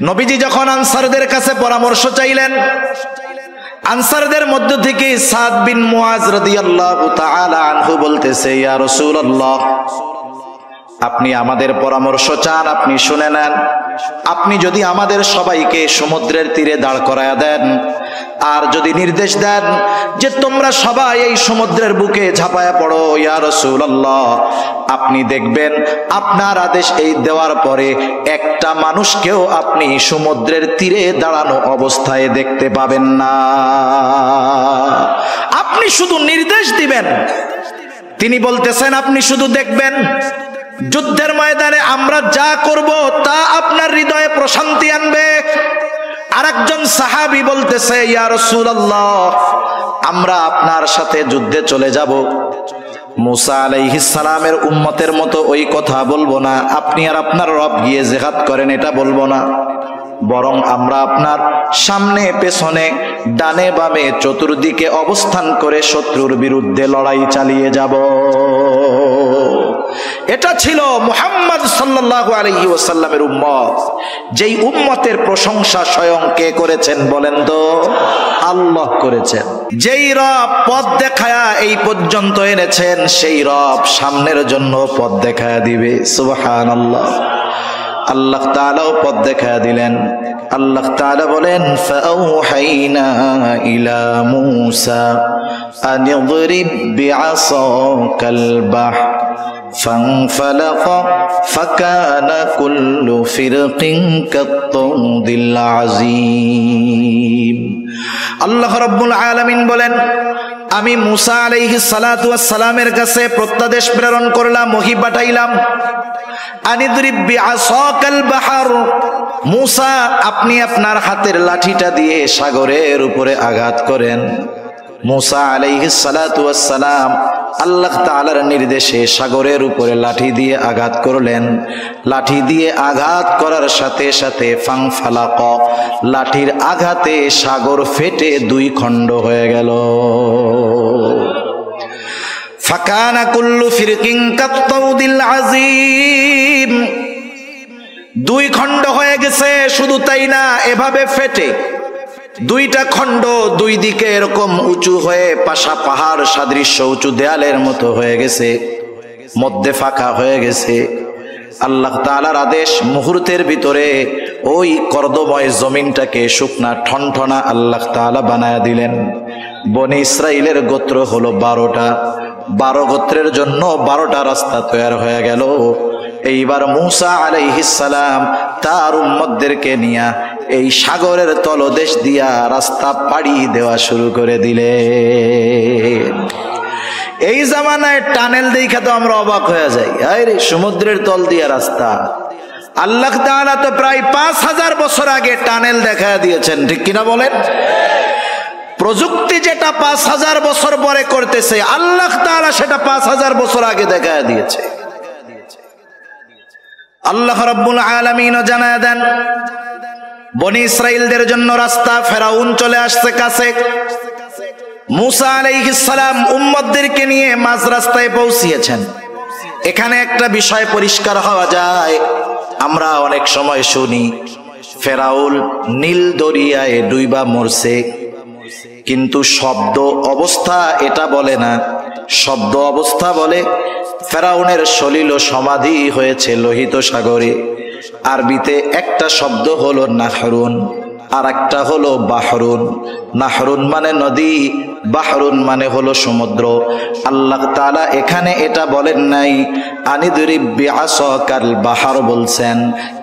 নবীজি যখন আনসারদের কাছে পরামর্শ চাইলেন, আনসারদের মধ্য থেকে সাদ বিন মুআজ রাদিয়াল্লাহু তাআলা আনহু বলতেছে, ইয়া রাসূলুল্লাহ, আপনি আমাদের পরামর্শ চান, আপনি শুনে নেন। আপনি যদি আমাদের সবাইকে সমুদ্রের তীরে দাঁড় করায়া দেন আর যদি নির্দেশ দেন যে তোমরা সবাই এই সমুদ্রের বুকে ঝাঁপায়া পড়ো, ইয়া রাসূলুল্লাহ, আপনি দেখবেন আপনার আদেশ এই দেওয়ার পরে একটা মানুষকেও আপনি সমুদ্রের তীরে দাঁড়ানো অবস্থায় দেখতে পাবেন না। আপনি শুধু নির্দেশ দিবেন। তিনি বলতেছেন আপনি শুধু দেখবেন, যুদ্ধের ময়দানে আমরা যা করব তা আপনার হৃদয়ে প্রশান্তি আনবে। আরেকজন সাহাবী বলতেছে, ইয়া রাসূলুল্লাহ, আমরা আপনার সাথে যুদ্ধে চলে যাব। মুসা আলাইহিস সালামের উম্মতের মতো ওই কথা বলবো না, আপনি আর আপনার রব গিয়ে জিহাদ করেন এটা বলবো না, বরং আমরা আপনার সামনে পেছনে ডানে বামে চতুর্দিকে অবস্থান করে শত্রুর বিরুদ্ধে লড়াই চালিয়ে যাব। এটা ছিল মুহাম্মদ সাল্লাল্লাহু আলাইহি ওয়াসাল্লামের উম্মত। যেই উম্মতের প্রশংসা স্বয়ং কে করেছেন বলেন তো? আল্লাহ করেছেন। যেই রব পথ দেখায়া এই পর্যন্ত এনেছেন, সেই রব সামনের জন্য পথ দেখায়া দিবে। সুবহানাল্লাহ। আল্লাহ তাআলাও পথ দেখায়া দিলেন। আল্লাহ তাআলা বলেন, ফাআওহাইনা ইলা মূসা আন ইদরিব বিআসাকাল বাহর فانفلق فكان كل فرق كالطود العظيم। আল্লাহ রাব্বুল আলামিন বলেন, আমি মুসা আলাইহিস সালাতু ওয়াস সালামের কাছে প্রত্যাদেশ প্রেরণ করলাম, ওহী পাঠাইলাম, আনিদরিব বিআসাকাল বাহর, মুসা আপনি আপনার হাতের লাঠিটা দিয়ে সাগরের উপরে আঘাত করেন। মুসা আলাইহিস সালাতু ওয়াস সালাম আল্লাহ তাআলার নির্দেশে সাগরের উপরে লাঠি দিয়ে আঘাত করলেন। লাঠি দিয়ে আঘাত করার সাথে সাথে ফাংফালাক, লাঠির আঘাতে সাগর ফেটে দুই খণ্ড হয়ে গেল। ফাকানা কুল্লু ফিরকিন কাত্তাউদিল আযীম, দুই খণ্ড হয়ে গেছে। শুধু তাই না, এভাবে ফেটে দুইটা খণ্ড দুই দিকে এরকম উঁচু হয়ে পাশা পাহাড় সাদৃশ্য উঁচু দেয়ালের মতো হয়ে গেছে, মধ্যে ফাঁকা হয়ে গেছে। আল্লাহ তাআলার আদেশ, মুহূর্তের ভিতরে ওই কর্দময় জমিনটাকে শুকনা ঠনঠনা আল্লাহ তাআলা বানায়া দিলেন। বনি ইসরাইলের গোত্র হলো 12টা, 12 গোত্রের জন্য 12টা রাস্তা তৈরি হয়ে গেল। এইবার মুসা আলাইহিস সালাম তার উম্মতদেরকে নিয়ে এই সাগরের তলদেশ দিয়া রাস্তা পাড়ি দেওয়া শুরু করে দিলেন। এই জামানায় টানেল দেখা তো আমরা অবাক হয়ে যাই, আরে সমুদ্রের তল দিয়া রাস্তা। আল্লাহ তাআলা তো প্রায় 5000 বছর আগে টানেল দেখায় দিয়েছেন, ঠিক কিনা বলেন? প্রযুক্তি যেটা 5000 বছর পরে করতেছে, আল্লাহ তাআলা সেটা 5000 বছর আগে দেখায় দিয়েছে। আল্লাহ রাব্বুল আলামিনও জানায় দেন, বনি ইসরাইলদের জন্য রাস্তা, ফেরাউন চলে আসছে কাছে। মুসা আলাইহিস সালাম উম্মতদেরকে নিয়ে মাঝ রাস্তায় পৌঁছিয়েছেন। এখানে একটা বিষয় পরিষ্কার হওয়া যায়, আমরা অনেক সময় শুনি ফেরাউন নীল দরিয়ায় ডুইবা মরছে, কিন্তু শব্দ অবস্থা এটা বলে না। শব্দ অবস্থা বলে ফেরাউনের সলিল সমাধি হয়েছে লোহিত সাগরে। আরবিতে একটা শব্দ হলো নাহরুন, আর একটা হলো বাহরুন। নাহরুন মানে নদী, বাহরুন মানে হলো সমুদ্র। আল্লাহ তাআলা এখানে এটা বলেন নাই, আনিদরিব বিআসাকাল বাহর বলছেন।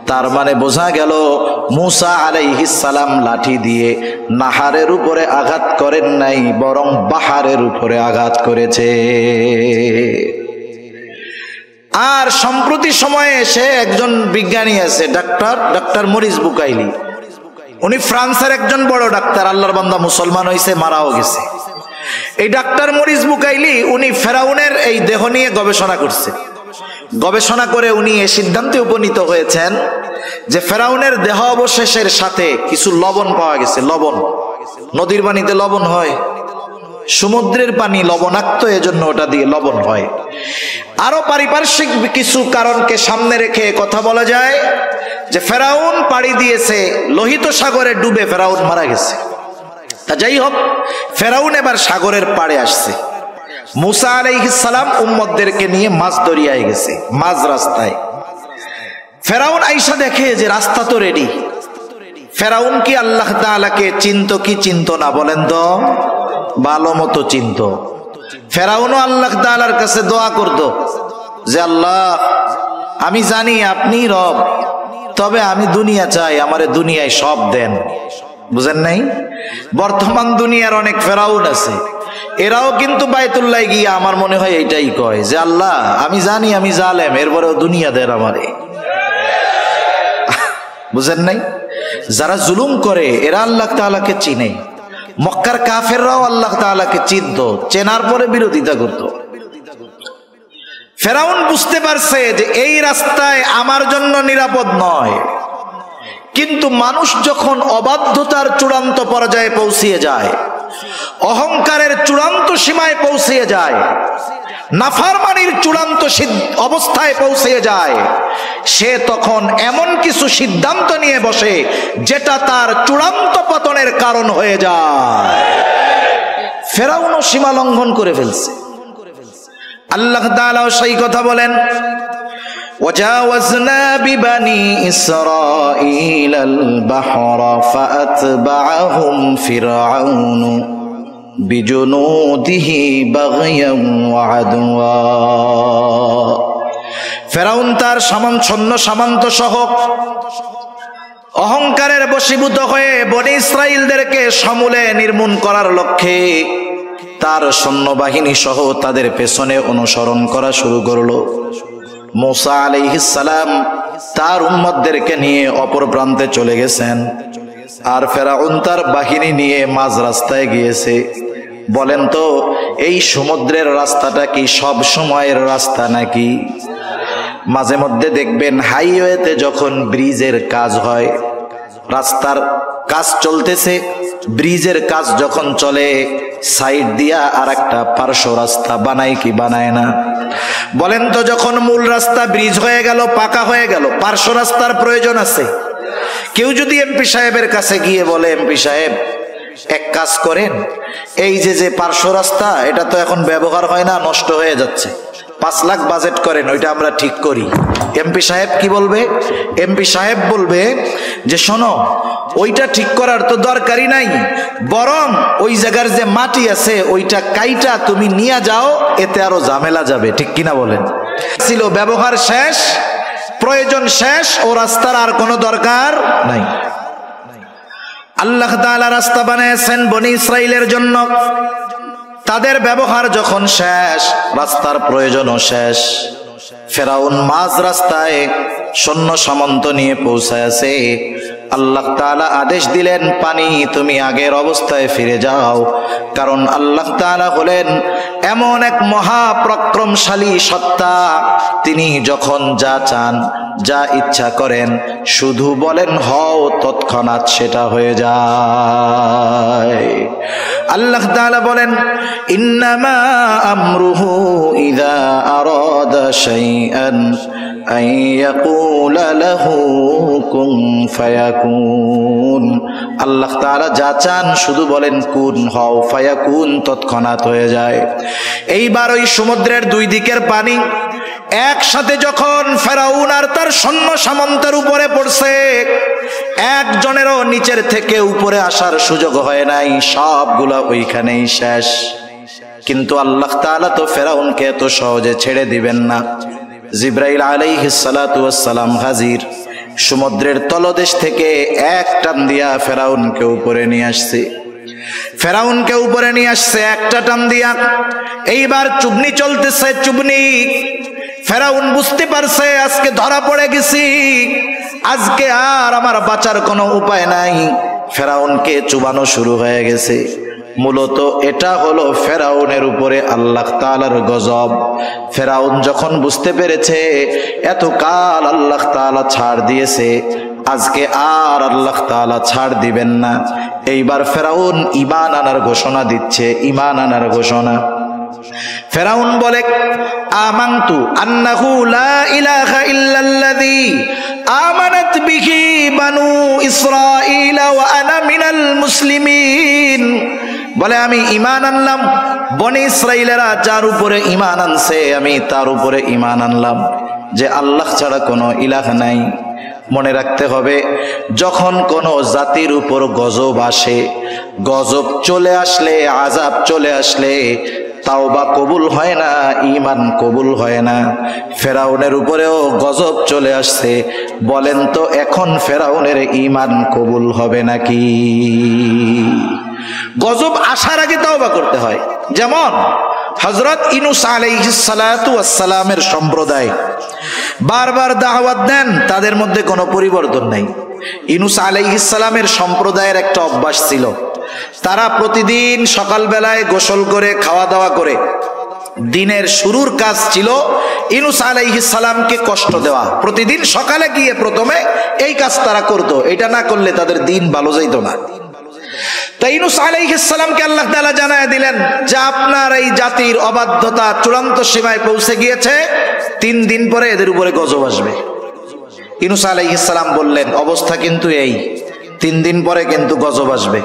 তার মানে বোঝা গেল মুসা আলাইহিস সালাম লাঠি দিয়ে নাহারের উপরে আঘাত করেন নাই, বরং বাহারের উপরে আঘাত করেছে। আর সম্প্রতি সময়ে এসে একজন বিজ্ঞানী আছে, ডাক্তার মরিস বুকাইলি। উনি ফ্রান্সের একজন বড় ডাক্তার, আল্লাহর বান্দা, মুসলমান হয়েছে, মারাও গেছে। এই ডাক্তার মরিস বুকাইলি উনি ফেরাউনের এই দেহ নিয়ে গবেষণা করছে। গবেষণা করে উনি এই সিদ্ধান্তে উপনীত হয়েছেন যে ফেরাউনের দেহ অবশেষের সাথে কিছু লবণ পাওয়া গেছে। লবণ, নদীর পানিতে লবণ হয়, সমুদ্রের পানি লবণাক্ত, এজন্য ওটা দিয়ে লবণ হয়। আরো পারিপার্শ্বিক কিছু কারণকে সামনে রেখে কথা বলা যায় যে ফেরাউন পাড়ি দিয়েছে লোহিত সাগরে, ডুবে ফেরাউন মারা গেছে। তা যাই হোক, ফেরাউন এবার সাগরের পাড়ে আসছে। মুসা আলাইহিস সালাম উম্মতদেরকে নিয়ে মাছ দরিয়ায় গেছে, মাঝ রাস্তায়। ফেরাউন আইসা দেখে যে রাস্তা তো রেডি। ফেরাউন কি আল্লাহ তাআলাকে চিনতো কি চিনতো না বলেন তো? ভালো মতো চিনতো। ফেরাউনও আল্লাহ তাআলার কাছে দোয়া করতো যে আল্লাহ, আমি জানি আপনি রব, তবে আমি দুনিয়া চাই, আমারে দুনিয়ায় সব দেন। বুঝেন নাই? বর্তমান দুনিয়ার অনেক ফেরাউন আছে, এরাও কিন্তু বায়তুল্লাহ গিয়ে আমার মনে হয় এইটাই কয় যে আল্লাহ, আমি জানি আমি জালেম, এরপরেও দুনিয়া দেন আমারে। বুঝেন নাই? যারা জুলুম করে এরা আল্লাহ তাআলাকে চিনে। মক্কার কাফেররাও আল্লাহ তাআলাকে চিনত, চেনার পরে বিরোধিতা করত। ফেরাউন বুঝতে পারছে যে এই রাস্তায় আমার জন্য নিরাপদ নয়। কিন্তু মানুষ যখন অবাধ্যতার চূড়ান্ত পর্যায়ে পৌঁছিয়ে যায়, অহংকারের চূড়ান্ত সীমায় পৌঁছিয়ে যায়, নাফরমানির চূড়ান্ত অবস্থায় পৌঁছে যায়, সে তখন এমন কিছু সিদ্ধান্ত নিয়ে বসে যেটা তার চূড়ান্ত পতনের কারণ হয়ে যায়। ফেরাউনও সীমা লঙ্ঘন করে ফেলছে। আল্লাহ তাআলা সেই কথা বলেন, وجاوزنا ببني إسرائيل البحر فأتبعهم فرعون بجنوده بغيا وعدوا। ফেরাউন তার সৈন্য সামন্ত সহ অহংকারের বশীভূত হয়ে বনী ইসরাইলদেরকে সমূলে নির্মূল করার লক্ষ্যে তার সৈন্যবাহিনী সহ তাদের পেছনে অনুসরণ করা শুরু করলো। মুসা আলাইহিস সালাম তার উম্মতদেরকে নিয়ে অপর প্রান্তে চলে গেছেন, আর ফেরাউন তার বাহিনী নিয়ে মাঝ রাস্তায় গিয়েছে। বলেন তো, এই সমুদ্রের রাস্তাটা কি সব সময়ের রাস্তা নাকি? মাঝে মধ্যে দেখবেন হাইওয়েতে যখন ব্রিজের কাজ হয়, রাস্তার কাজ চলতেছে, ব্রিজের কাজ যখন চলে, সাইড দিয়া আর একটা পার্শ্ব রাস্তা বানায় কি বানায় না? বলেন তো, যখন মূল রাস্তা ব্রিজ হয়ে গেল, পাকা হয়ে গেল, পার্শ্ব রাস্তার প্রয়োজন আছে? কেউ যদি এমপি সাহেবের কাছে গিয়ে বলে, এমপি সাহেব এক কাজ করেন, এই যে পার্শ্ব রাস্তা এটা তো এখন ব্যবহার হয় না, নষ্ট হয়ে যাচ্ছে, 5 লাখ বাজেট করেন, ওইটা আমরা ঠিক করি। এমপি সাহেব কি বলবে? এমপি সাহেব বলবে যে শোনো, ওইটা ঠিক করার তো দরকারই নাই, বরং ওই জায়গার যে মাটি আছে ওইটা কাইটা তুমি নিয়ে যাও, এতে আরো ঝামেলা যাবে। ঠিক কিনা বলেন? ছিল ব্যবহার শেষ, প্রয়োজন শেষ, ও রাস্তার আর কোনো দরকার নাই। আল্লাহ তাআলা রাস্তা বানিয়েছেন বনী ইসরাইলের জন্য, তাদের ব্যবহার যখন শেষ, রাস্তার প্রয়োজনও শেষ। ফেরাউন মাঝ রাস্তায় সৈন্য সামন্ত নিয়ে পৌঁছাছে। আল্লাহ তাআলা আদেশ দিলেন, পানি তুমি আগের অবস্থায় ফিরে যাও, কারণ আল্লাহ তাআলা হলেন এমন এক মহাপরাক্রমশালী সত্তা, তিনি যখন যা চান, যা ইচ্ছা করেন, শুধু বলেন হও, তৎক্ষণাৎ সেটা হয়ে যায়। আল্লাহ তাআলা বলেন, ইন্নামা আমরুহু ইযা আরাদা শাইআন আন ইয়াকুলা লাহু কুন ফায়াকুন। আল্লাহ তাআলা যা চান শুধু বলেন কুন হও, ফায়াকুন তৎক্ষণাৎ হয়ে যায়। এইবার ওই সমুদ্রের দুই দিকের পানি একসাথে যখন ফেরাউন আর তার সৈন্য সামন্তের উপরে পড়ছে, একজনেরও নিচের থেকে উপরে আসার সুযোগ হয় নাই, সবগুলা ওইখানেই শেষ। কিন্তু আল্লাহ তাআলা তো ফেরাউনকে এত সহজে ছেড়ে দিবেন না। জিবরাইল আলাইহিস সালাতু ওয়াস সালাম হাজির, সমুদ্রের তলদেশ থেকে এক টান দিয়া ফেরাউনকে উপরে নিয়ে আসছে। ফেরাউনকে উপরে নিয়ে আসছে একটা টান দিয়া। এইবার চুবনি চলতেছে, চুবনি। ফেরাউন বুঝতে পারছে আজকে ধরা পড়ে গেছি, আজকে আর আমার বাঁচার কোনো উপায় নাই। ফেরাউনকে চুবানো শুরু হয়ে গেছে। মূলত এটা হলো ফেরাউনের উপরে আল্লাহ তাআলার গজব। ফেরাউন যখন বুঝতে পেরেছে এতকাল আল্লাহ তাআলা ছাড় দিয়েছে, আজকে আর আল্লাহ তাআলা ছাড় দিবেন না, এইবার ফেরাউন ঈমান আনার ঘোষণা দিচ্ছে, ঈমান আনার ঘোষণা। ফেরাউন বলে, আমানতু আন্নাহু লা ইলাহা ইল্লাল্লাযী আমানাত বিহি বানু ইসরাঈল ওয়া আনা মিনাল মুসলিমিন। বলে আমি ঈমান আনলাম, বনি ইসরাইলেরা যার উপরে ঈমান আনছে আমি তার উপরে ঈমান আনলাম যে আল্লাহ ছাড়া কোনো ইলাহ নাই। মনে রাখতে হবে, যখন কোনো জাতির উপর গজব আসে, গজব চলে আসলে, আযাব চলে আসলে তাওবা কবুল হয় না, ঈমান কবুল হয় না। ফেরাউনের উপরেও গজব চলে আসছে, বলেন তো এখন ফেরাউনের ঈমান কবুল হবে নাকি? গজব আসার আগে তাওবা করতে হয়। যেমন হযরত ইউনূস আলাইহিস সালাতু ওয়াস সালামের সম্প্রদায় বারবার দাওয়াত দেন, তাদের মধ্যে কোনো পরিবর্তন নাই। ইউনূস আলাইহিস সালামের সম্প্রদায়ের একটা অভ্যাস ছিল, তারা প্রতিদিন সকালবেলায় গোসল করে খাওয়া দাওয়া করে দিনের শুরুর কাজ ছিল ইউনূস আলাইহিস সালামকে কষ্ট দেওয়া। প্রতিদিন সকালে গিয়ে প্রথমে এই কাজ তারা করত, এটা না করলে তাদের দিন ভালো যাইত না। তাই ইউনূস আলাইহিস সালামকে আল্লাহ তাআলা জানায় দিলেন যে আপনার এই জাতির অবাধ্যতা চূড়ান্ত সীমায় পৌঁছে গিয়েছে, 3 দিন পরে এদের উপরে গজব আসবে। ইউনূস আলাইহিস সালাম বললেন, অবস্থা কিন্তু এই, 3 দিন পরে কিন্তু গজব আসবে।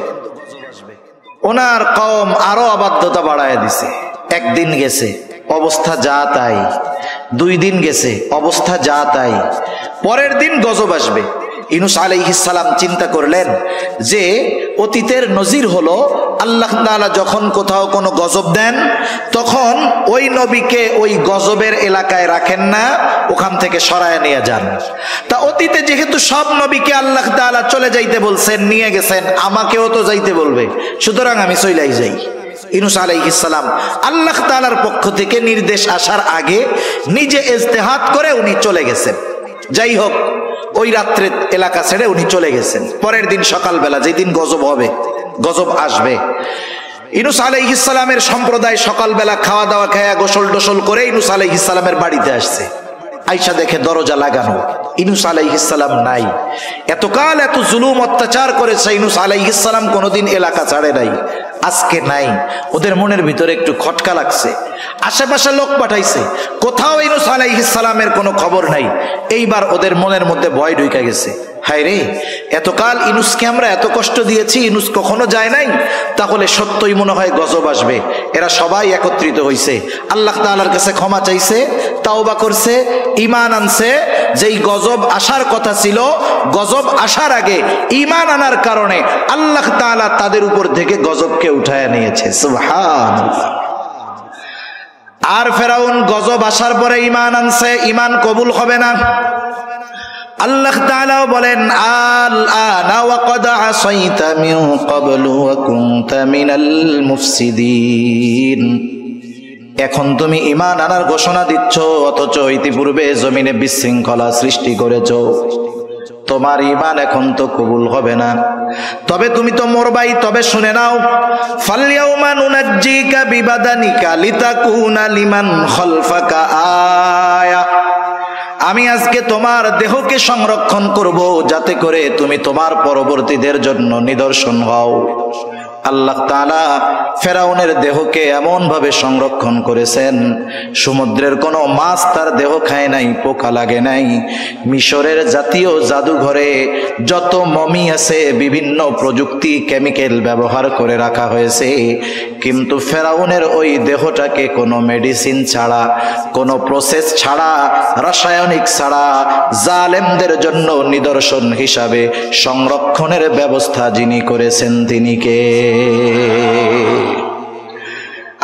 ওনার কওম আরো অবাধ্যতা বাড়ায় দিছে। 1 দিন গেছে, অবস্থা যা তাই। 2 দিন গেছে, অবস্থা যা তাই। পরের দিন গজব আসবে। ইউনূস আলাইহিস সালাম চিন্তা করলেন যে অতীতের নজির হলো আল্লাহ তাআলা যখন কোথাও কোনো গজব দেন তখন ওই নবীকে ওই গজবের এলাকায় রাখেন না, ওখান থেকে সরায় নিয়ে যান। তা অতীতে যেহেতু সব নবীকে আল্লাহ তাআলা চলে যাইতে বলছেন, নিয়ে গেছেন, আমাকেও তো যাইতে বলবে, সুতরাং আমি চলেই যাই। ইউনূস আলাইহিস সালাম আল্লাহ তাআলার পক্ষ থেকে নির্দেশ আসার আগে নিজে ইজতিহাদ করে উনি চলে গেছেন। যাই হোক, ওই রাত্রে এলাকা ছেড়ে উনি চলে গেছেন। পরের দিন সকালবেলা, যেদিন গজব হবে, গজব আসবে, ইউনূস আলাইহিস সালামের সম্প্রদায় সকালবেলা খাওয়া দাওয়া খায়া গোসল টোসল করে ইউনূস আলাইহিস সালামের বাড়িতে আসছে। আইসা দেখে দরজা লাগানো, ইউনূস আলাইহিস সালাম নাই। এতকাল এত জুলুম অত্যাচার করেছে ইউনূস আলাইহিস সালাম, কোনোদিন এলাকা ছাড়ে নাই, আজকে নাই। ওদের মনের ভিতরে একটু খটকা লাগছে, আশেপাশে লোক পাঠাইছে, কোথাও ইউনূস আলাইহিস সালামের কোনো খবর নাই। এইবার ওদের মনের মধ্যে ভয় ঢুকে গেছে, হায় রে, এতকাল ইউনূসকে আমরা এত কষ্ট দিয়েছি, ইউনূস কখনো যায় নাই, তাহলে সত্যই মনে হয় গজব আসবে। এরা সবাই একত্রিত হইছে, আল্লাহ তাআলার কাছে ক্ষমা চাইছে, তাওবা করছে, ঈমান আনছে। যেই গজব আসার কথা ছিল, গজব আসার আগে ঈমান আনার কারণে আল্লাহ তাআলা তাদের উপর থেকে গজবকে উঠায় নিয়েছে। সুবহানাল্লাহ। আর ফেরাউন গজব আসার পরে ঈমান আনছে, ঈমান কবুল হবে না। আল্লাহ তাআলা বলেন, আল আনা ওয়া ক্বাদ আসাইতা মিন ক্বাবলু ওয়া কুনতা মিনাল মুফসিদিন। এখন তুমি ঈমান আনার ঘোষণা দিচ্ছ, অথচ ইতিপূর্বে জমিনে বিশৃঙ্খলা সৃষ্টি করেছো। তোমার ঈমান এখন তো কবুল হবে না। তবে তুমি তো মরবাই, তবে শুনে নাও, ফালইয়াউমা নুনাজ্জিকা বিবাদানিকা লিতাকুনা লিমান খালফাকা আয়া। আমি আজকে তোমার দেহকে সংরক্ষণ করব, যাতে করে তুমি তোমার পরবর্তীদের জন্য নিদর্শন হও। আল্লাহ তাআলা ফেরাউনের দেহকে এমন ভাবে সংরক্ষণ করেছেন, সমুদ্রের কোনো মাছ তার দেহ খায় নাই, পোকা লাগে নাই। মিশরের জাতীয় জাদুঘরে যত মমি আছে বিভিন্ন প্রযুক্তি কেমিক্যাল ব্যবহার করে রাখা হয়েছে, কিন্তু ফেরাউনের ওই দেহটাকে কোনো মেডিসিন ছাড়া, কোনো প্রসেস ছাড়া, রাসায়নিক ছাড়া জালেমদের জন্য নিদর্শন হিসাবে সংরক্ষণের ব্যবস্থা যিনি করেছেন তিনি কে?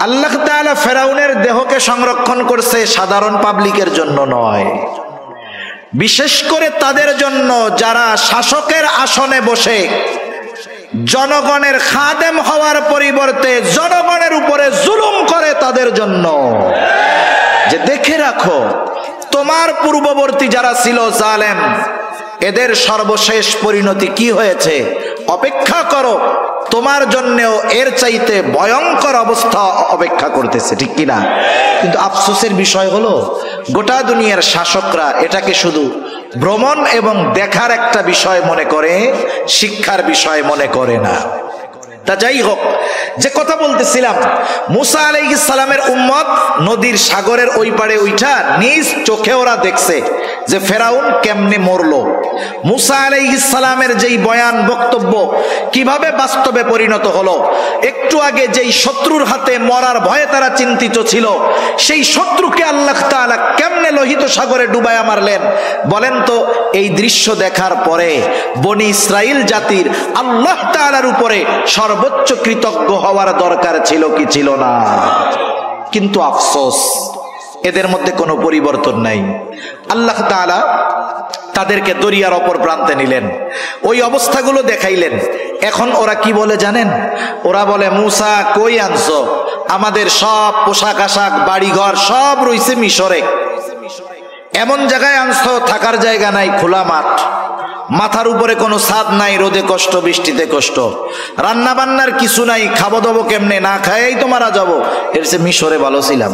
আল্লাহ তাআলা ফেরাউনের দেহকে সংরক্ষণ করছে, সাধারণ পাবলিকের জন্য নয়, বিশেষ করে তাদের জন্য যারা শাসকের আসনে বসে জনগণের খাদেম হওয়ার পরিবর্তে জনগণের উপরে জুলুম করে, তাদের জন্য। যে দেখে রাখো, তোমার পূর্ববর্তী যারা ছিল জালেম, এদের সর্বশেষ পরিণতি কি হয়েছে, অপেক্ষা করো, তোমার জন্যও এর চাইতে ভয়ঙ্কর অবস্থা অপেক্ষা করতেছে, ঠিক কিনা? কিন্তু আফসোসের বিষয় হলো, গোটা দুনিয়ার শাসকরা এটাকে শুধু ভ্রমণ এবং দেখার একটা বিষয় মনে করে, শিক্ষার বিষয় মনে করে না। তা যাই হোক, যে কথা বলতেছিলাম, মুসা আলাইহিস সালামের উম্মত নদীর সাগরের ওই পারে উঠা নিজ চোখে ওরা দেখছে যে ফেরাউন কেমনে মরলো। মুসা আলাইহিস সালামের যেই বয়ান বক্তব্য কিভাবে বাস্তবে পরিণত হলো, একটু আগে যেই শত্রুর হাতে মরার ভয়ে তারা চিন্তিত ছিল, সেই শত্রুকে আল্লাহ তাআলা কেমনে লোহিত সাগরে ডুবায়া মারলেন বলেন তো। এই দৃশ্য দেখার পরে বনি ইসরাইল জাতির আল্লাহ তাআলার উপরে সর্বোচ্চ কৃতজ্ঞ হওয়ার দরকার ছিল কি ছিল না? কিন্তু আফসোস, এদের মধ্যে কোনো পরিবর্তন নাই। আল্লাহ তাআলা তাদেরকে দরিয়ার অপর প্রান্তে নিলেন, ওই অবস্থাগুলো দেখাইলেন। এখন ওরা কি বলে জানেন? ওরা বলে, মুসা কই আনছো? আমাদের সব পোশাক আশাক বাড়িঘর সব রইছে মিশরে, এমন জায়গায় আনছো থাকার জায়গা নাই, খোলা মাঠ, মাথার উপরে কোনো ছাদ নাই, রোদে কষ্ট বৃষ্টিতে কষ্ট, রান্না বান্নার কিছু নাই, খাবো দাবো কেমনে, না খাইয়াই তো মারা যাবো। এর চেয়ে মিশরে ভালো ছিলাম।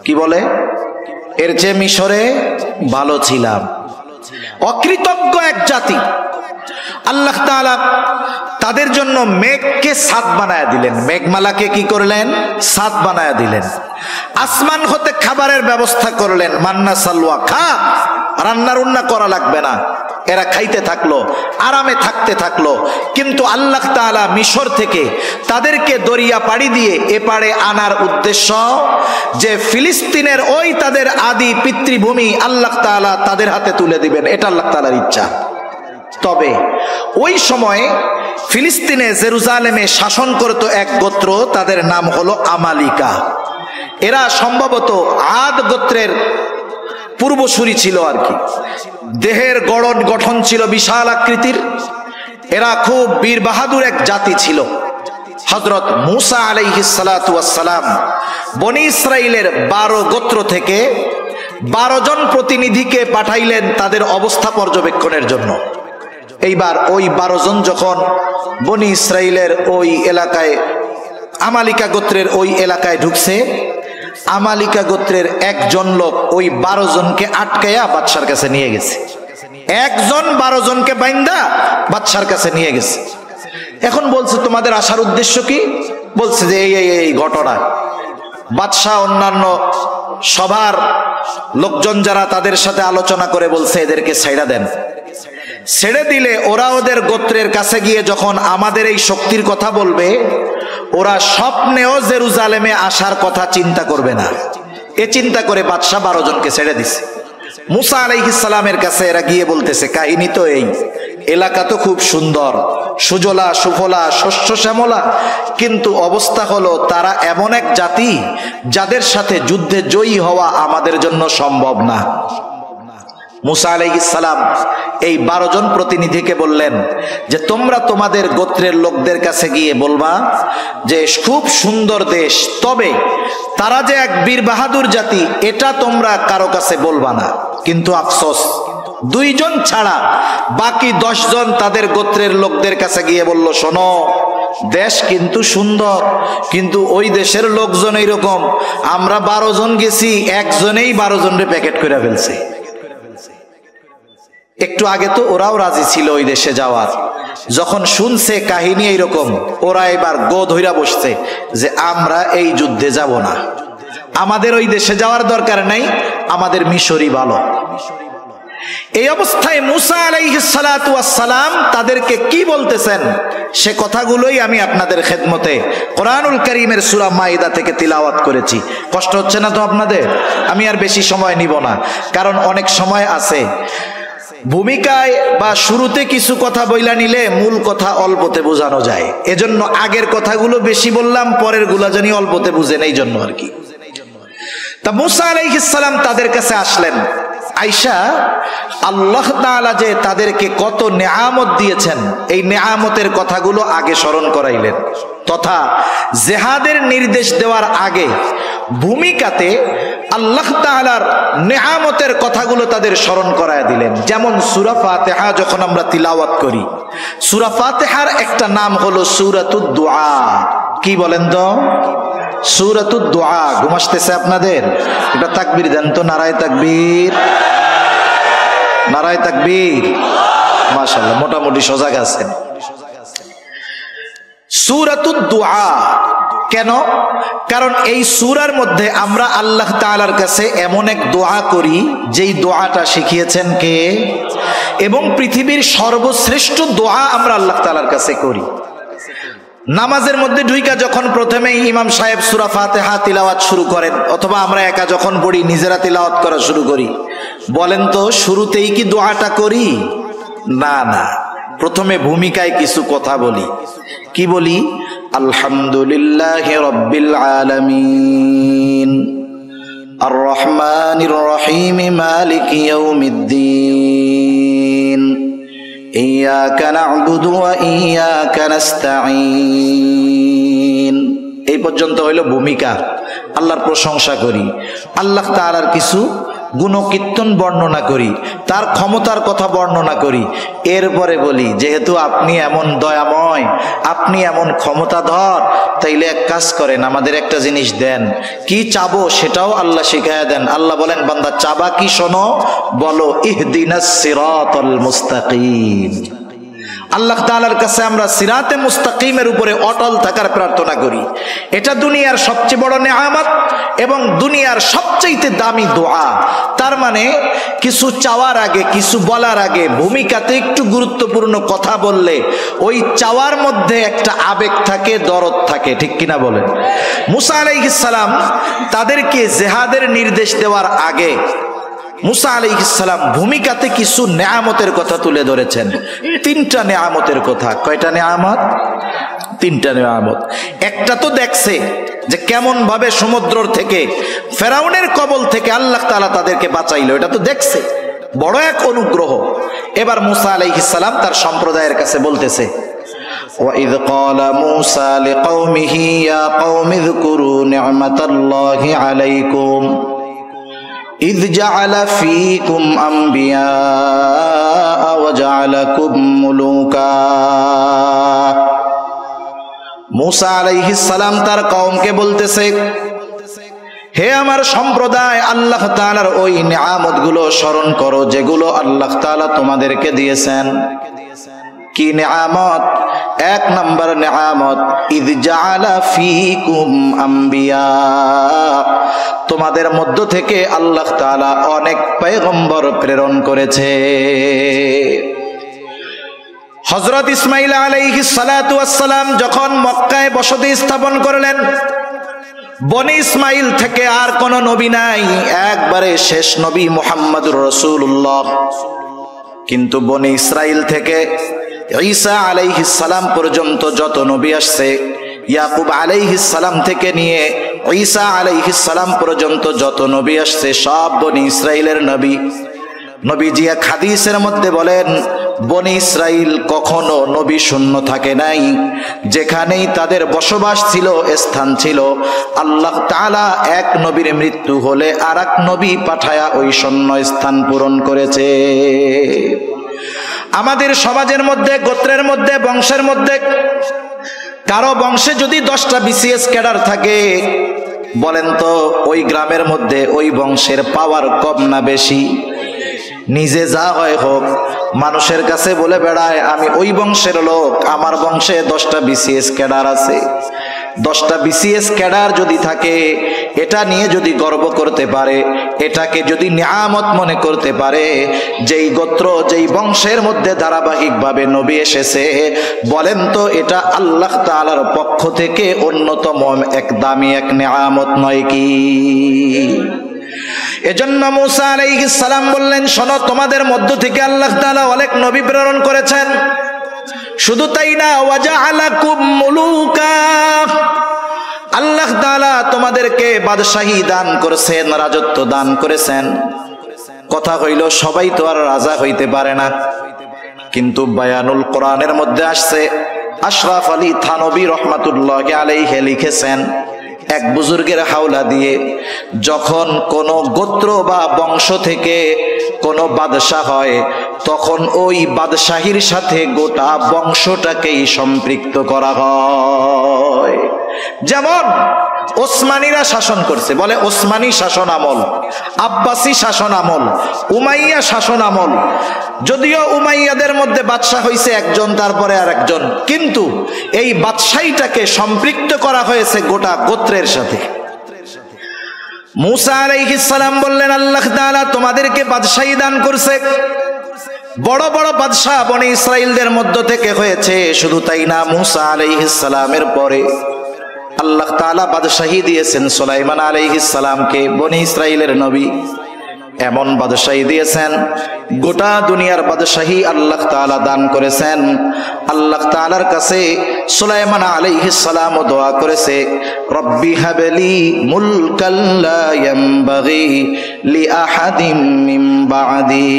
কি বলে? এর চেয়ে মিশরে ভালো ছিলাম। অকৃতজ্ঞ এক জাতি। আল্লাহ তাআলা তাদের জন্য মেঘকে ছাদ বানায়া দিলেন, মেঘমালাকে কি করলেন? ছাদ বানায়া দিলেন। আসমান হতে খাবারের ব্যবস্থা করলেন, মান্না সালওয়া, খা, রান্নার উন্না করা লাগবে না। এরা খাইতে থাকলো, আরামে থাকতে থাকলো। কিন্তু আল্লাহ তাআলা মিশর থেকে তাদেরকে দরিয়া পাড়ি দিয়ে এপারে আনার উদ্দেশ্য যে ফিলিস্তিনের ওই তাদের আদি পিতৃভূমি আল্লাহ তাআলা তাদের হাতে তুলে দিবেন, এটা আল্লাহ তাআলার ইচ্ছা। তবে ওই সময় ফিলিস্তিনে জেরুজালেমে শাসন করত এক গোত্র, তাদের নাম হলো আমালিকা। এরা সম্ভবত আদ গোত্রের পূর্বসূরি ছিল আর কি। দেহের গঠন ছিল বিশাল আকৃতির। এরা খুব বীর বাহাদুর এক জাতি ছিল। হযরত মুসা আলাইহিস সালাতু ওয়াস সালাম বনি ইসরাইলের 12 গোত্র থেকে 12 জন প্রতিনিধিকে পাঠাইলেন তাদের অবস্থা পর্যবেক্ষণের জন্য। এইবার ওই 12 জন যখন বনি ইসরাইলের ওই এলাকায়, আমালিকা গোত্রের ওই এলাকায় ঢুকছে, আমালিকা গোত্রের একজন লোক ওই 12 জনকে আটকায়া বাদশার কাছে নিয়ে গেছে। একজন 12 জনকে বাইন্দা বাদশার কাছে নিয়ে গেছে। এখন বলছে, তোমাদের আসার উদ্দেশ্য কি? বলছে যে এই ঘটনা। বাদশাহ অন্যান্য সবার লোকজন যারা, তাদের সাথে আলোচনা করে বলছে এদেরকে ছাইড়া দেন। ছেড়ে দিলে ওরা ওদের গোত্রের কাছে গিয়ে যখন আমাদের এই শক্তির কথা বলবে, ওরা স্বপ্নেও জেরুজালেমে আসার কথা চিন্তা করবে না। এ চিন্তা করে বাদশা 12 জনকে ছেড়ে দিছে। মুসা আলাইহিস সালামের কাছে এরা গিয়ে বলতেছে, কাহিনী তো এই, এলাকা তো খুব সুন্দর, সুজলা সুফলা, শস্য শ্যামলা, কিন্তু অবস্থা হলো তারা এমন এক জাতি যাদের সাথে যুদ্ধে জয়ী হওয়া আমাদের জন্য সম্ভব না। মুসা আলাইহিস সালাম এই 12 জন প্রতিনিধিকে বললেন যে তোমরা তোমাদের গোত্রের লোকদের কাছে গিয়ে বলবা যে খুব সুন্দর দেশ, তবে তারা যে এক বীর বাহাদুর জাতি এটা তোমরা কারো কাছে বলবা না। কিন্তু আফসোস, 2 জন ছাড়া বাকি 10 জন তাদের গোত্রের লোকদের কাছে গিয়ে বলল, শোনো, দেশ কিন্তু সুন্দর, কিন্তু ওই দেশের লোকজন এইরকম, আমরা 12 জন গেছি, একজনেই 12 জনরে প্যাকেট করে ফেলছে। একটু আগে তো ওরাও রাজি ছিল ওই দেশে যাওয়ার, যখন শুনছে কাহিনী এইরকম, ওরা এবার গো ধইরা বসছে যে আমরা এই যুদ্ধে যাব না, আমাদের ওই দেশে যাওয়ার দরকার নাই, আমাদের মিশরই ভালো। এই অবস্থায় মুসা আলাইহিস সালাতু ওয়াস সালাম তাদেরকে কি বলতেছেন সে কথাগুলোই আমি আপনাদের খেদমতে কোরআনুল কারীমের সূরা মাইদা থেকে তিলাওয়াত করেছি। কষ্ট হচ্ছে না তো আপনাদের? আমি আর বেশি সময় নিব না, কারণ অনেক সময় আছে। ভূমিকায় বা শুরুতে কিছু কথা বইলা নিলে মূল কথা অল্পতে বোঝানো যায়, এজন্য আগের কথাগুলো বেশি বললাম, পরের গুলা জানি অল্পতে বুঝেন, এই জন্য আর কি। তা মুসা আলাইহিস সালাম তাদের কাছে আসলেন, আয়েশা আল্লাহ তাআলা যে তাদেরকে কত নেয়ামত দিয়েছেন এই নেয়ামতের কথাগুলো আগে স্মরণ করাইলেন, তথা জিহাদের নির্দেশ দেওয়ার আগে ভূমিকাতে আল্লাহ তাআলার নেয়ামতের কথাগুলো তাদের স্মরণ করায় দিলেন। যেমন সূরা ফাতিহা যখন আমরা তিলাওয়াত করি, সূরা ফাতিহার একটা নাম হলো সূরাতুদ দুআ। কি বলেন তো? সূরাতুদ দুআ। ঘুম আসতেছে আপনাদের? এটা তাকবীর দেন তো, নারায়ে তাকবীর, নারায়ে তাকবীর। মাশাআল্লাহ, মোটামুটি সজাগ আছেন। সূরাতুদ দুআ। কেন? কারণ এই সূরার মধ্যে আমরা আল্লাহ তাআলার কাছে এমন এক দোয়া করি যেই দোয়াটা শিখিয়েছেন কে? এবং পৃথিবীর সর্বশ্রেষ্ঠ দোয়া আমরা আল্লাহ তাআলার কাছে করি। নামাজের মধ্যে ঢুইকা যখন প্রথমেই ইমাম সাহেব সূরা ফাতিহা তিলাওয়াত শুরু করেন, অথবা আমরা একা যখন পড়ি নিজেরা তিলাওয়াত করা শুরু করি, বলেন তো শুরুতেই কি দোয়াটা করি? না না, প্রথমে ভূমিকায় কিছু কথা বলি। কি বলি? আলহামদুলিল্লাহি রাব্বিল আলামিন, আর রহমানির রহিম, মালিকি ইয়াউমিদ্দিন, ইয়্যাকা না'বুদু ওয়া ইয়্যাকা নাস্তাঈন। এই পর্যন্ত হইল ভূমিকা। আল্লাহর প্রশংসা করি, আল্লাহ তাআলার কিছু গুণকীর্তন বর্ণনা করি, তার ক্ষমতার কথা বর্ণনা করি। এরপরে বলি যেহেতু আপনি এমন দয়াময়, আপনি এমন ক্ষমতাধর, তাইলে এক কাজ করেন, আমাদের একটা জিনিস দেন। কি চাবো সেটাও আল্লাহ শিখায়া দেন। আল্লাহ বলেন, বান্দা চাবা কি শোনো, বলো ইহদিনাস সিরাতাল মুস্তাকিম। আল্লাহ তাআলার কাছে আমরা সিরাতে মুস্তাকিমের উপরে অটল থাকার প্রার্থনা করি। এটা দুনিয়ার সবচেয়ে বড় নেয়ামত এবং দুনিয়ার সবচেয়ে দামি দোয়া। তার মানে কিছু চাওয়ার আগে, কিছু বলার আগে ভূমিকাতে একটু গুরুত্বপূর্ণ কথা বললে ওই চাওয়ার মধ্যে একটা আবেগ থাকে, দরদ থাকে, ঠিক কিনা বলেন? মুসা আলাইহিস সালাম তাদেরকে জিহাদের নির্দেশ দেওয়ার আগে মুসা আলাইহিস সালাম ভূমিকাতে কিছু নেয়ামতের কথা তুলে ধরেছেন। 3টা নেয়ামতের কথা। কয়টা নেয়ামত? 3টা নেয়ামত। একটা তো দেখছে যে কেমন ভাবে সমুদ্র থেকে, ফেরাউনের কবল থেকে আল্লাহ তাআলা তাদেরকে বাঁচাইলো, এটা তো দেখছে, বড় এক অনুগ্রহ। এবার মুসা আলাইহিস সালাম তার সম্প্রদায়ের কাছে বলতেছে, وَإِذْ قَالَ مُوسَى لِقَوْمِهِ يَا قَوْمِ اذْكُرُوا نِعْمَةَ اللَّهِ عَلَيْكُمْ إِذْ جَعَلَ فِيكُمْ أَنْبِيَاءَ وَجَعَلَكُمْ مُلُوكًا। মুসা আলাইহিস সালাম তার কওমকে বলতেছে, হে আমার সম্প্রদায়, আল্লাহ তাআলার ওই নিয়ামতগুলো স্মরণ করো যেগুলো আল্লাহ তাআলা তোমাদেরকে দিয়েছেন। কি নিয়ামত? 1 নম্বর নিয়ামত, ইয জাআলা ফীকুম আম্বিয়া, তোমাদের মধ্য থেকে আল্লাহ তাআলা অনেক পয়গম্বর প্রেরণ করেছে। হযরত ইসমাঈল আলাইহিস সালাতু ওয়াস সালাম যখন মক্কায় বসতি স্থাপন করলেন, বনি ইসমাঈল থেকে আর কোন নবী নাই, একবারে শেষ নবী মুহাম্মদুর রাসূলুল্লাহ। কিন্তু বনি ইসরাইল থেকে ঈসা আলাইহিস সালাম পর্যন্ত যত নবী আসছে, ইয়াকুব আলাইহিস সালাম থেকে নিয়ে ঈসা আলাইহিস সালাম পর্যন্ত যত নবী আসছে, সব বনি ইসরাইলের নবী। নবীজি এক হাদিসের মধ্যে বলেন, বনি ইসরাইল কখনো নবী শূন্য থাকে নাই। যেখানেই তাদের বসবাস ছিল, স্থান ছিল, আল্লাহ তাআলা এক নবীর মৃত্যু হলে আর এক নবী পাঠায়া ওই শূন্য স্থান পূরণ করেছে। আমাদের সমাজের মধ্যে, গোত্রের মধ্যে, বংশের মধ্যে কারো বংশে যদি 10টা বিসিএস ক্যাডার থাকে, বলেন তো ওই গ্রামের মধ্যে ওই বংশের পাওয়ার কম না বেশি? নিজে যা হয় হোক, মানুষের কাছে বলে বেড়ায় আমি ওই বংশের লোক, আমার বংশে 10টা বিসিএস ক্যাডার আছে। 10টা বিসিএস ক্যাডার যদি থাকে, এটা নিয়ে যদি গর্ব করতে পারে, এটাকে যদি নিয়ামত মনে করতে পারে, যেই গোত্র, যেই বংশের মধ্যে ধারাবাহিকভাবে নবী এসেছে, বলেন তো এটা আল্লাহ তাআলার পক্ষ থেকে অন্যতম এক দামি এক নিয়ামত নয় কি? এজন্য মুসা আলাইহিস সালাম বললেন, শোনো, তোমাদের মধ্য থেকে আল্লাহ তাআলা অনেক নবী প্রেরণ করেছেন। শুধু তাই না, ওয়াজআলাকুম মুলুকা, আল্লাহ তাআলা তোমাদেরকে বাদশাহী দান করেছেন, রাজত্ব দান করেছেন। কথা হইল সবাই তো আর রাজা হইতে পারে না। কিন্তু বায়ানুল কোরআনের মধ্যে আসছে, আশরাফ আলী থানবী রহমাতুল্লাহি আলাইহি লিখেছেন, এক বুজুর্গের হাওলা দিয়ে যখন কোন গোত্র বা বংশ থেকে কোন বাদশাহ হয়, তখন ওই বাদশাহীর সাথে গোটা বংশটাকেই সম্পৃক্ত করা হয়। যেমন ওসমানীরা শাসন করছে, বলে ওসমানী শাসন আমল, আব্বাসী শাসন আমল, উমাইয়া শাসন আমল। যদিও উমাইয়াদের মধ্যে বাদশাহ হয়েছে একজন, তারপরে আর একজন, কিন্তু এই বাদশাহীটাকে সম্পৃক্ত করা হয়েছে গোটা গোত্রের সাথে। মুসা আলাইহিস সালাম বললেন, আল্লাহ তাআলা তোমাদেরকে বাদশাহী দান করছে, বড় বড় বাদশাহ বনি ইসরাইলদের মধ্য থেকে হয়েছে। শুধু তাই না, মুসা আলাইহিস সালামের পরে আল্লাহ তাআলা বাদশাহী দিয়েছেন সুলাইমান আলাইহিস সালামকে, বনি ইসরাইলের নবী। এমন বাদশাহী দিয়েছেন, গোটা দুনিয়ার বাদশাহী আল্লাহ তাআলা দান করেছেন। আল্লাহ তাআলার কাছে সুলাইমান আলাইহিস সালাম দোয়া করেছে, রব্বি হাবলি মুলকাল লা ইয়ানবাগি লিআহাদিম মিন বা'দি।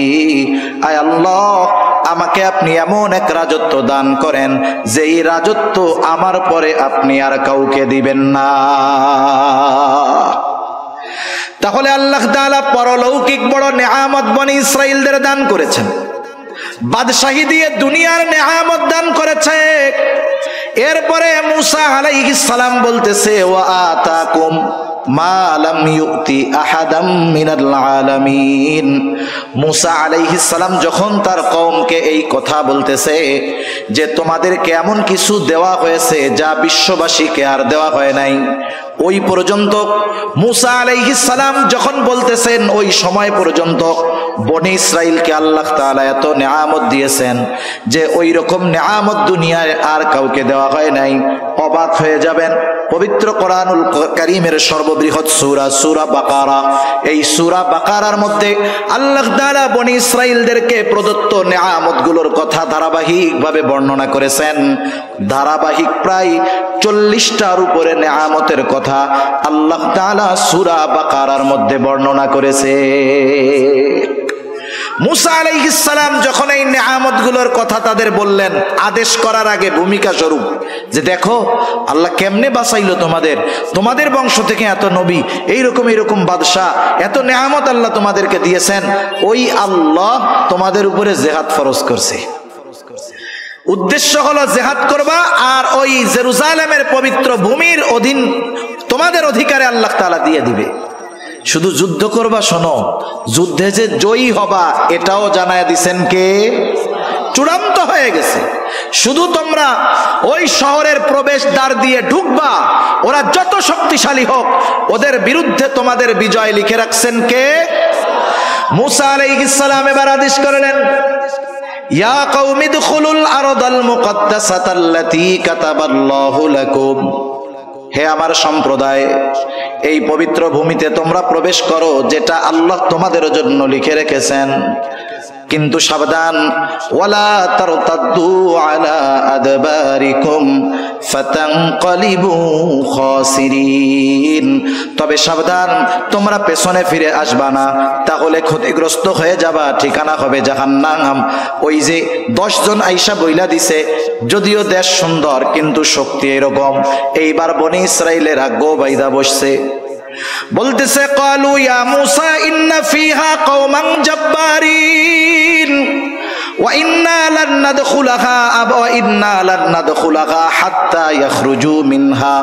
আয় আল্লাহ, আমাকে আপনি এমন এক রাজত্ব দান করেন যেই রাজত্ব আমার পরে আপনি আর কাউকে দিবেন না। তাহলে আল্লাহ তাআলা পরলৌকিক বড় নেয়ামত বনি ইসরাইলদের দান করেছেন, বাদশাহী দিয়ে দুনিয়ার নেয়ামত দান করেছে। এরপরে মুসা আলাইহিস সালাম বলতেছে, ওয়া আতাকুম মা লাম ইউতি আহাদাম মিনাল আলামিন। মুসা আলাইহিস সালাম যখন তার কওমকে এই কথা বলতেছে যে তোমাদেরকে এমন কিছু দেওয়া হয়েছে যা বিশ্ববাসীকে আর দেওয়া হয় নাই, ওই পর্যন্ত মুসা আলাইহিস সালাম যখন বলতেছেন, ওই সময় পর্যন্ত বনি ইসরাইলকে আল্লাহ তাআলা এত নেয়ামত দিয়েছেন যে ওই রকম নেয়ামত দুনিয়ায় আর কাউকে দেওয়া হয় নাই। অবাক হয়ে যাবেন, পবিত্র কোরআনুল কারীমের সর্ববৃহৎ সূরা, সূরা বাকারা, এই সূরা বাকারার মধ্যে আল্লাহ তাআলা বনি ইসরাইলদেরকে প্রদত্ত নেয়ামতগুলোর কথা ধারাবাহিকভাবে বর্ণনা করেছেন। ধারাবাহিক প্রায় 40টার উপরে নেয়ামতের কথা আল্লাহ তাআলা সূরা বাকারার মধ্যে বর্ণনা করেছে। মুসা আলাইহিস সালাম যখন এই নেয়ামতগুলোর কথা তাদের বললেন, আদেশ করার আগে ভূমিকা স্বরূপ, যে দেখো আল্লাহ কেমনে বাঁচাইলো তোমাদের বংশ থেকে এত নবী, এইরকম বাদশাহ, এত নেয়ামত আল্লাহ তোমাদেরকে দিয়েছেন। ওই আল্লাহ তোমাদের উপরে জিহাদ ফরজ করছে। উদ্দেশ্য হলো জিহাদ করবা, আর ওই জেরুজালেমের পবিত্র ভূমির অধীন তোমাদের অধিকারে আল্লাহ তাআলা দিয়ে দিবে। শুধু যুদ্ধ করবা, শোনো, যুদ্ধে যে জয়ী হবা এটাও জানায় দিছেন কে? চূড়ান্ত হয়ে গেছে। শুধু তোমরা ওই শহরের প্রবেশ দ্বার দিয়ে ঢুকবা, ওরা যত শক্তিশালী হোক ওদের বিরুদ্ধে তোমাদের বিজয় লিখে রাখছেন কে? মুসা আলাইহিস সালাম এবার আদেশ করলেন, ইয়া কওমি দুখুলুল আরদাল মুকদ্দাসাতাল্লাতী কাতাবাল্লাহু লাকুম। হে আমার সম্প্রদায়, এই পবিত্র ভূমিতে তোমরা প্রবেশ করো যেটা আল্লাহ তোমাদের জন্য লিখে রেখেছেন। কিন্তু সাবধান, ওয়ালা তারতাদ্দু আলা আদবারিকুম ফাতানকালিবু খাসিরিন। তবে সাবধান, তোমরা পেছনে ফিরে আসবা না, তাহলে ক্ষতিগ্রস্ত হয়ে যাবা, ঠিকানা হবে জাহান্নাম। ওই যে 10 জন আইসা বইলা দিছে, যদিও দেশ সুন্দর কিন্তু শক্তি এরকম। এইবার বনি ইসরাইলের গো বাইদা বসছে, বলতেছে, ক্বালু ইয়া মূসা ইন্না ফিহা কওমান জাব্বারিন ওয়া ইন্না লান নাদখুলাহা হাত্তা ইয়াখরুজু মিনহা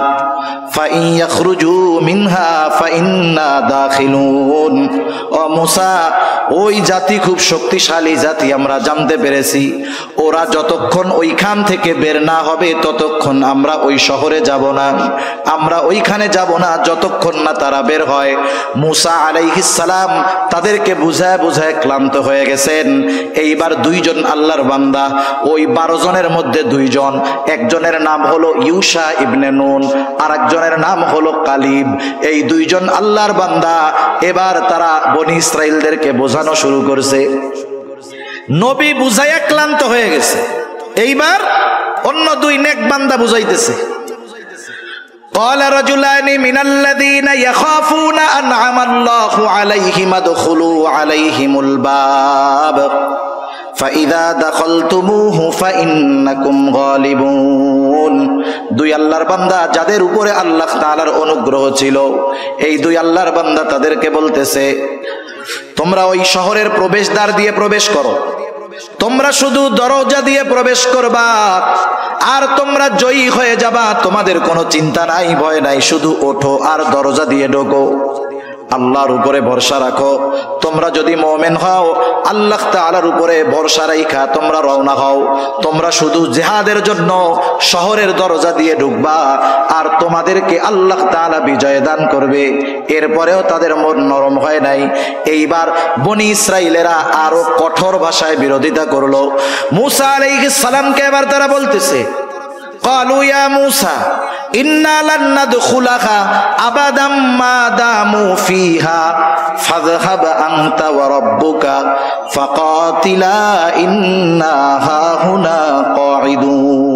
ফাইন ইয়াখরুজু মিনহা ফাইন্না দাখিলুন। ও মূসা, ওই জাতি খুব শক্তিশালী জাতি, আমরা জানতে পেরেছি। ওরা যতক্ষণ ওইখান থেকে বের না হবে ততক্ষণ আমরা ওই শহরে যাব না, আমরা ওইখানে যাব না যতক্ষণ না তারা বের হয়। মূসা আলাইহিস সালাম তাদেরকে বুঝায় ক্লান্ত হয়ে গেছেন। এইবার 2 জন আল্লাহর বান্দা, ওই 12 জনের মধ্যে 2 জন, একজনের নাম হলো ইউশা ইবনে নুন, আর একজনের নাম হলো কালিব। এই 2 জন আল্লাহর বান্দা এবার তারা বনি ইসরাইলদেরকে বোঝানো শুরু করছে। নবী বুঝাইয়া ক্লান্ত হয়ে গেছে, এইবার অন্য 2 নেক বান্দা বুঝাইতেছে। قال رجلان من الذين يخافون أنعم الله عليهم ادخلوا عليهم الباب فإذا دخلتموه فإنكم غالبون। 2 আল্লাহর বান্দা যাদের উপরে আল্লাহ তাআলার অনুগ্রহ ছিল, এই 2 আল্লাহর বান্দা তাদেরকে বলতেছে, তোমরা ওই শহরের প্রবেশদ্বার দিয়ে প্রবেশ করো, তোমরা শুধু দরজা দিয়ে প্রবেশ করবা, আর তোমরা জয়ী হয়ে যাবা, তোমাদের কোনো চিন্তা নাই, ভয় নাই, শুধু ওঠো আর দরজা দিয়ে ঢোকো। আল্লাহর উপরে ভরসা রাখো। তোমরা যদি মুমিন হও, আল্লাহ তাআলার উপরে ভরসা রাখা তোমরা রওনা হও। তোমরা শুধু জিহাদের জন্য শহরের দরজা দিয়ে ঢুকবা, আর তোমাদেরকে আল্লাহ তাআলা বিজয় দান করবে। এরপরেও তাদের মন নরম হয় নাই। এইবার বনি ইসরাইলেরা আরো কঠোর ভাষায় বিরোধিতা করলো। মূসা আলাইহিস সালামকে এবার তারা বলতেছে, ক্বালু ইয়া মূসা ইন্না লান নাদখুলাহা আবাদাম মা দামু ফিহা ফাযহাব আনতা ওয়া রাব্বুকা ফাকাতিলা ইন্না হাহুনা কাঈদুন।